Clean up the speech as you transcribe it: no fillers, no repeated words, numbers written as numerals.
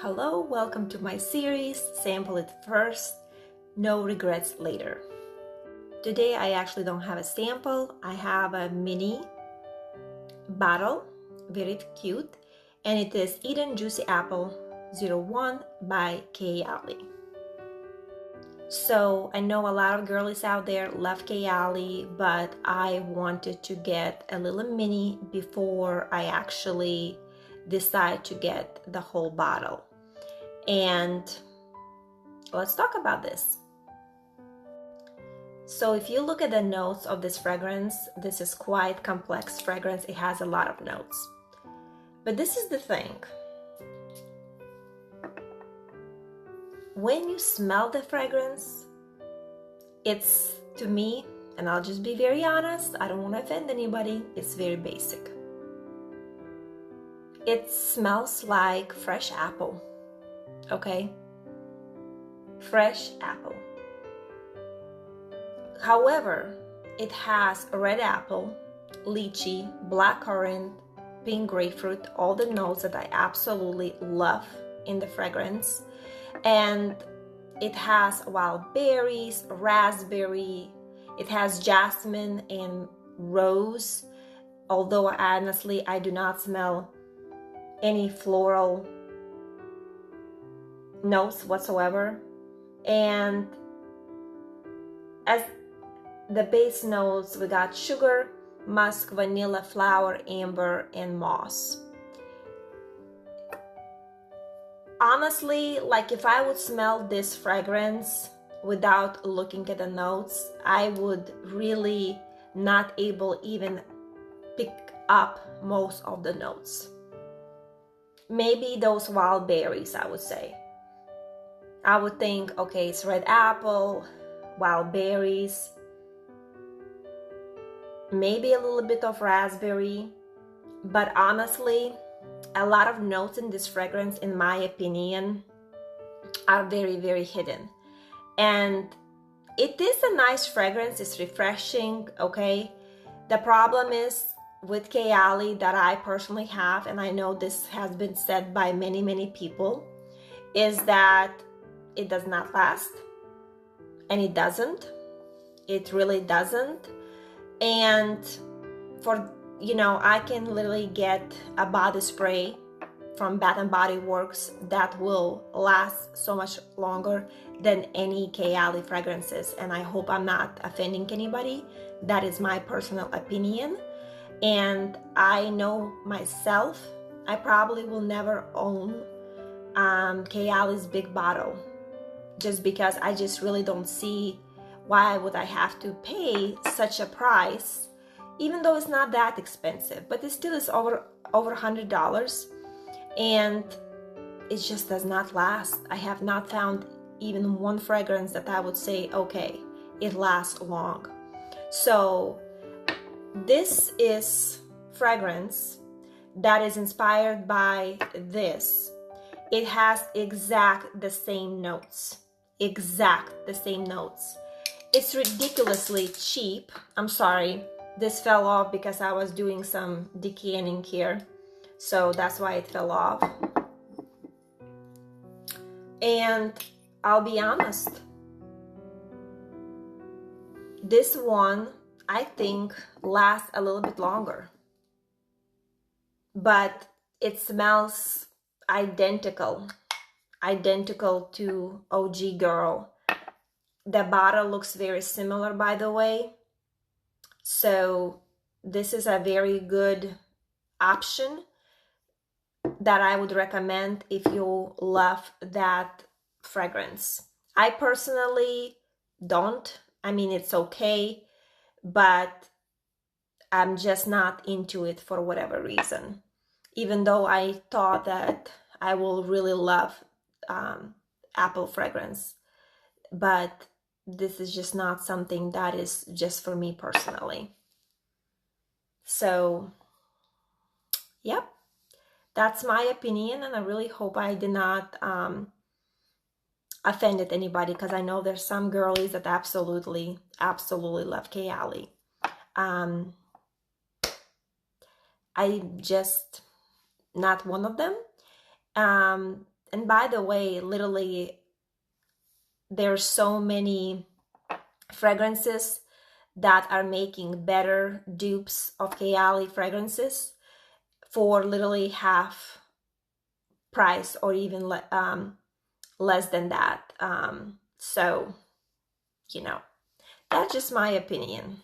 Hello, welcome to my series, Sample It First, No Regrets Later. Today I actually don't have a sample, I have a mini bottle, very cute, and it is Eden Juicy Apple 01 by Kayali. So I know a lot of girlies out there love Kayali, but I wanted to get a little mini before I actually decide to get the whole bottle. And let's talk about this. So if you look at the notes of this fragrance, this is quite complex fragrance. It has a lot of notes. But this is the thing. When you smell the fragrance, it's, to me, and I'll just be very honest, I don't want to offend anybody, it's very basic. It smells like fresh apple, okay? Fresh apple. However, it has red apple, lychee, blackcurrant, pink grapefruit, all the notes that I absolutely love in the fragrance. And it has wild berries, raspberry, it has jasmine and rose, although honestly I do not smell any floral notes whatsoever. And as the base notes, we got sugar, musk, vanilla, flower, amber, and moss. Honestly, like if I would smell this fragrance without looking at the notes, I would really not able even pick up most of the notes. Maybe those wild berries, I would say. I would think, okay, it's red apple, wild berries, maybe a little bit of raspberry, but honestly, a lot of notes in this fragrance, in my opinion, are very, very hidden. And it is a nice fragrance, it's refreshing, okay? The problem is with Kayali that I personally have, and I know this has been said by many, many people, is that it does not last. And it doesn't. It really doesn't. And for, I can literally get a body spray from Bath & Body Works that will last so much longer than any Kayali fragrances. And I hope I'm not offending anybody. That is my personal opinion. And I know myself, I probably will never own Kayali's big bottle, just because I just really don't see why would I have to pay such a price, even though it's not that expensive, but it still is over $100, and it just does not last. I have not found even one fragrance that I would say, okay, it lasts long. So this is fragrance that is inspired by this. It has exact the same notes. Exact the same notes. It's ridiculously cheap. I'm sorry, this fell off because I was doing some decanning here, so that's why it fell off. And I'll be honest, this one I think lasts a little bit longer, but it smells identical to OG Girl. The bottle looks very similar, by the way. So this is a very good option that I would recommend if you love that fragrance. I personally don't. I mean, it's okay, but I'm just not into it for whatever reason. Even though I thought that I will really love apple fragrance, but this is just not something that is just for me personally. So, yep, that's my opinion, and I really hope I did not offended anybody, because I know there's some girlies that absolutely love Kayali. I just not one of them. And by the way, literally, there's so many fragrances that are making better dupes of Kayali fragrances for literally half price or even less than that. So, you know, that's just my opinion.